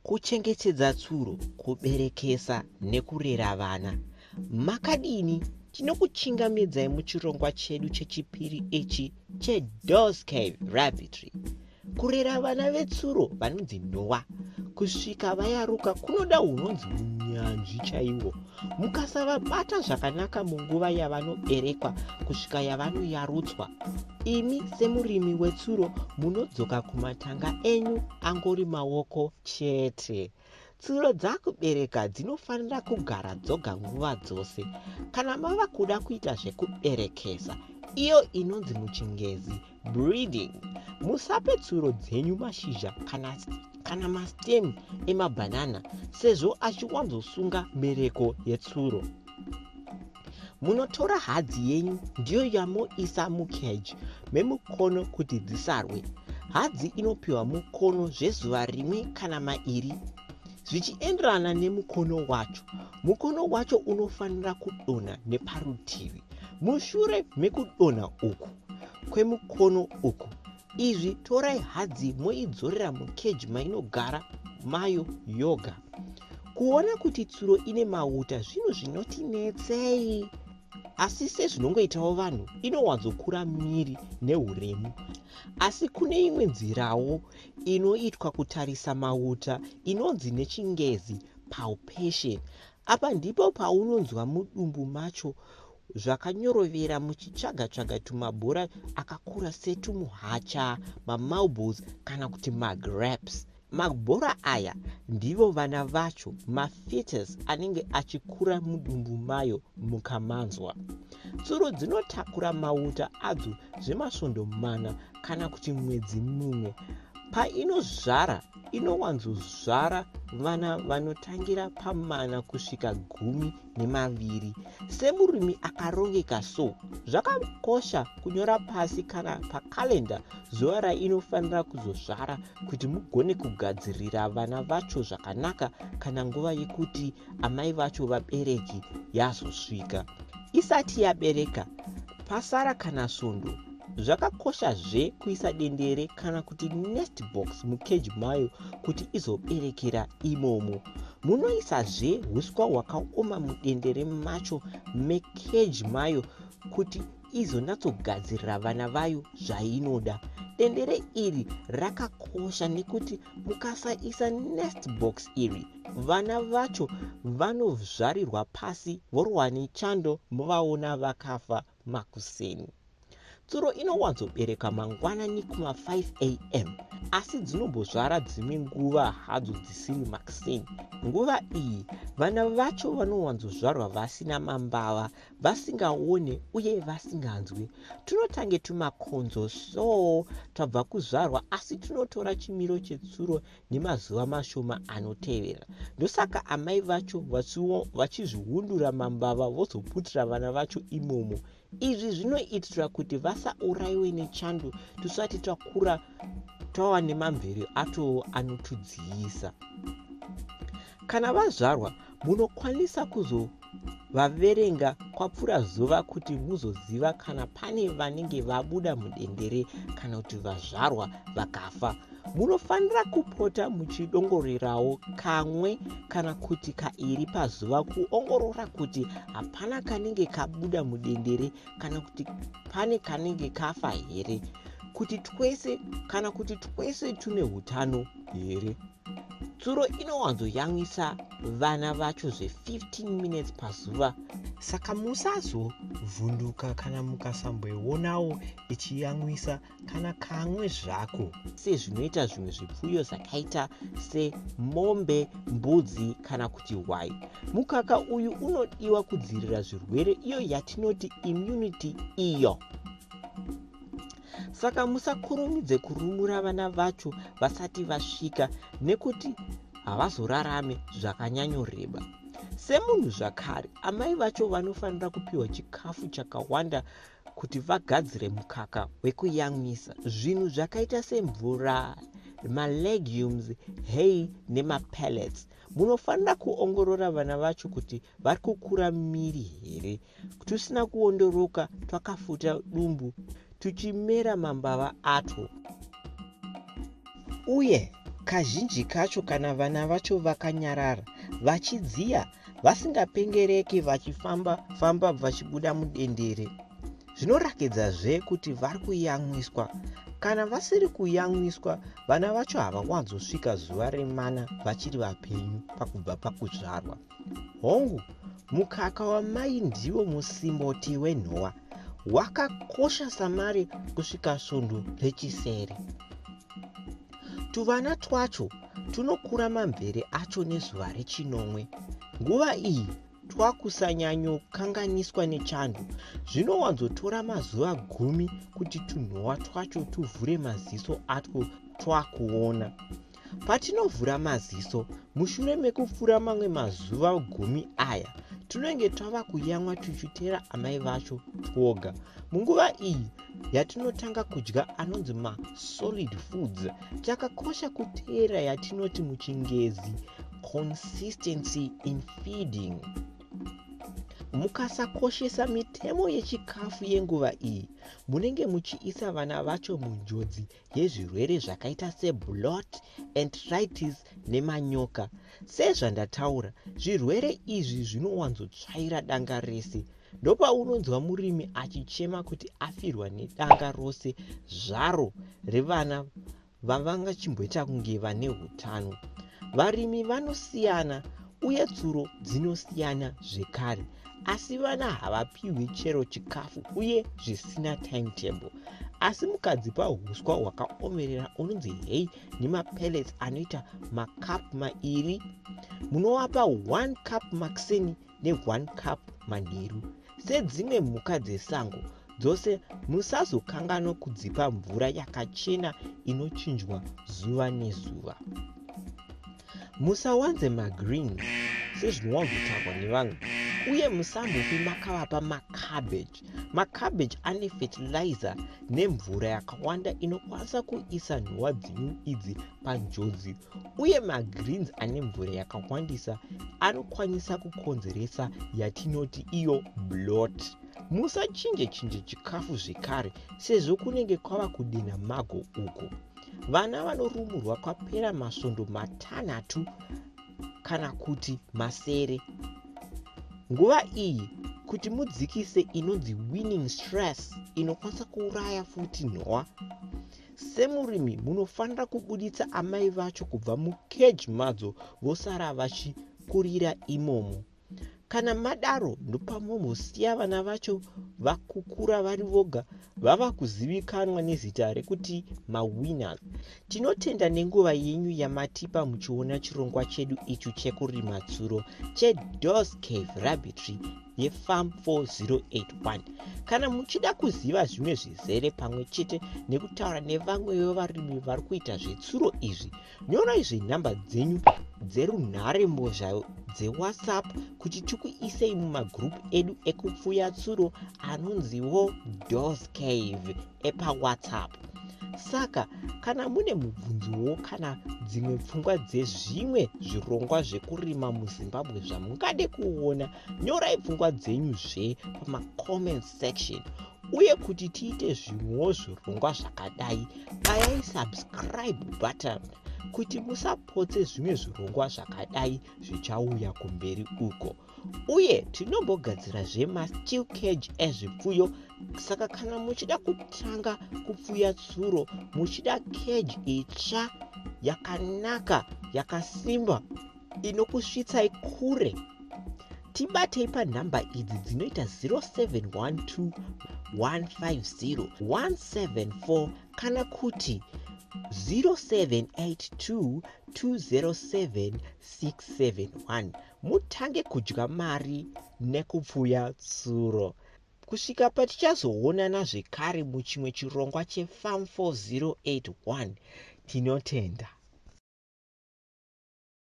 Kuchengetedza tsuro, kuberekesa nekurera vana. Makadini tinokuchingamedzai muchirongwa chedu chechipiri ichi cheDoll's Cave Rabbitry. Kurera vana vetsuro vanonzi Noah kusvika vayaruka kunoda unonzi unyanzvi chaiwo. Mukasavabata zvakanaka munguva yavanoberekwa kusvika yavanoyarutswa, imi semurimi wetsuro munodzoka kumatanga enyu angori maoko chete. Tsuro dzakubereka dzinofanira kugara dzoga nguva dzose. Kana mava kuda kuita zvekuberekesa, iyo inonzi muchingezi breeding, musape tsuro dzenyu mashizha kana mastem emabhanana sezvo achiwanzosunga mbereko yetsuro. Munotora hadzi yenyu ndiyo yamoisa mukeji memukono kuti dzisarwe. Hadzi inopiwa mukono zvezuva rimwe kana mairi zvichienderana nemukono wacho. Mukono wacho unofanira kudonha neparutivi. Mushure mekudonha uku kwemukono uku, izvi torai hadzi moidzorera mukeji mainogara mayo yoga. Kuona kuti tsuro ine mauta zvinhu zvinotinetsei, asi sezvinongoitawo vanhu inowanzokura miri neuremu. Asi kune imwe nzirawo inoitwa kutarisa mauta inonzi nechingezi Palpation. Apa ndipo paunonzwa mudumbu macho zvakanyorovera muchitsvaga-tsvaga tumabhora akakura setumuhacha, mamarbles kana kuti magrapes. Mabhora aya ndivo vana vacho, mafetus anenge achikura mudumbu mayo mukamanzwa. Tsuro dzinotakura mauta adzo zvemasvondo mana kana kuti mwedzi mumwe. Painozvara inowanzozvara vana vanotangira pamana kusvika 12. Semurimi akarongeka so, zvakakosha kunyora pasi kana pakalenda zuva rainofanira kuzozvara kuti mugone kugadzirira vana vacho zvakanaka kana nguva yekuti amai vacho vabereki yazosvika. Isati yabereka, pasara kana svondo, zvakakoshazve kuisa dendere kana kuti nest box mukeji mayo kuti izoberekera imomo. Munoisazve huswa hwakaoma mudendere macho mekeji mayo kuti izonyatsogadzirira vana vayo zvainoda. Dendere iri rakakosha nekuti mukasaisa nest box iri, vana vacho vanovzvarirwa pasi vorwa nechando movaona vakafa makuseni. Tsuro inowanzobereka mangwanani kuma 5 am, asi dzinombozvara dzimwe nguva hadzo dzisiri makuseni. Nguva iyi vana vacho vanowanzozvarwa vasina mambava, vasingaone uye vasinganzwi. Tunotange tumakonzo so tabva kuzvarwa, asi tunotora chimiro chetsuro nemazuva mashoma anotevera. Ndosaka amai vacho vachizvihundura mambava vozoputira vana vacho imomo. Izvi zvinoitira kuti vasaurayiwe nechando tusati takura tava nemamvere ato anotudziisa. Kana vazvarwa, munokwanisa kuzovaverenga kwapfuura zuva kuti muzoziva kana pane vanenge vabuda mudendere kana kuti vazvarwa vakafa. Munofanira kupota muchidongorerawo kamwe kana kuti kairi pazuva kuongorora kuti hapana kanenge kabuda mudendere kana kuti pane kanenge kafa here, kuti twese tune hutano here. Tsuro inowanzoyamwisa vana vacho 15 minutes pazuva, saka musazovhunduka kana mukasamboionawo ichiyamwisa kana kamwe zvako sezvinoita zvimwe zvipfuyo zvakaita semombe, mbudzi kana kuti hwai. Mukaka uyu unodiwa kudzivirira zvirwere, iyo yatinoti immunity iyo. Saka musakurumidze kurumura vana vacho vasati vasvika nekuti havazorarame zvakanyanyoreba. Semunhu zvakare, amai vacho vanofanira kupiwa chikafu chakawanda kuti vagadzire mukaka wekuyamwisa. Zvinhu zvakaita semvura, malegumes, hay nemapellets. Munofanira kuongorora vana vacho kuti vari kukura miri here, tusina kuondoroka twakafuta dumbu tuchimera mambava ato. Uye Kazhinji kacho kana vana vacho vakanyarara, vachidziya, vasingapengereki, vachifamba vachibuda mudendere. Zvinorakedzazve kuti vari kuyamwiswa. Kana vasiri kuyamwiswa, vana vacho havawanzosvika zuva remana vachiri vapenyu pakubva pakuzvarwa. Hongu, mukaka wamai ndiwo musimboti wenhova. Wakakosha samari kusvika svondo rechisere. Tuvana twacho tunokura mamvere acho nezuva rechinomwe. Nguva iyi twakusanyanyokanganiswa nechando. Zvinowanzotora mazuva 10 kuti tunhova twacho tuvhure maziso atwo twakuona. Patinovhura maziso, mushure mekupfuura mamwe mazuva 10 aya, tunenge twava kuyamwa tuchiteera amai vacho twoga. Munguva iyi yatinotanga kudya anonzi solid foods, chakakosha kuteera yatinoti muchingezi consistency in feeding. Mukasakoshesa mitemo yechikafu yenguva iyi, munenge muchiisa vana vacho munjodzi yezvirwere zvakaita seblot, enteritis nemanyoka. Sezvandataura, zvirwere izvi zvinowanzotsvaira danga rese. Ndopaunonzwa murimi achichema kuti afirwa nedanga rose zvaro revana vavangachimboita kunge vane hutano. Varimi vanosiyana uye tsuro dzinosiyana zvekare, asi vana havapiwi chero chikafu uye zvisina timetable. Asi mukadzipa huswa hwakaomerera unonzi hay nemapellets anoita makapu 2, munovapa 1 cup makuseni ne1 cup manheru. Sedzimwe mhuka dzesango dzose, musazokanganwa kudzipa mvura yakachena inochinjwa zuva nezuva. Musawanze magreens sezvinowanzotaurwa nevamwe, uye musambopi makavapa macabbage. Macabbage ane fertilizer nemvura yakawanda inokwanisa kuisa nhova dzenyu idzi panjodzi, uye magreens ane mvura yakawandisa anokwanisa kukonzeresa yatinoti iyo blot. Musachinje chikafu zvekare, sezvo kunenge kwava kudena mago uko. Vana vanorumurwa kwapera masvondo 6 kana kuti masere. Nguva iyi kuti mudzikise inonzi weaning stress inokwanisa kuuraya futi nhova. Semurimi munofanira kubuditsa amai vacho kubva mukeji madzo vosara vachikurira imomo. Kana madaro ndopamombosiya vana vacho vakukura vari voga, vava kuzivikanwa nezita rekuti mawinners. Tinotenda nenguva yenyu yamatipa muchiona chirongwa chedu ichu chekurima tsuro cheDoss Cave Rabbitry yeFarm 4081. Kana muchida kuziva zvimwe zvizere pamwe chete nekutaura nevamwe vevarimi vari kuita zvetsuro izvi, nyorai zvenhamba dzenyu dzerunharembozha dzeWhatsApp kuti tikuisei mumagrupu edu ekupfuya tsuro anonziwo Doss Cave epaWhatsApp. Saka kana mune mubvunzowo kana dzimwe pfungwa dzezvimwe zvirongwa zvekurima muZimbabwe zvamungade kuona, nyorai pfungwa dzenyuzve pamacomment section. Uye kuti tiite zvimwewo zvirongwa zvakadai, bayai subscribe button kuti musapotse zvimwe zvirongwa zvakadai zvichauya kumberi uko. Uye tinombogadzirazve mastill cage ezvipfuyo. Saka kana muchida kutanga kupfuya tsuro, muchida cage itsva yakanaka yakasimba inokusvitsai kure, tibatei panhamba idzi dzinoita 0712 150 174 kana kuti 0782 207 671. Mutange kudya mari nekupfuya tsuro. Kusvika patichazoonana zvekare muchimwe chirongwa cheFarm 4081, tinotenda.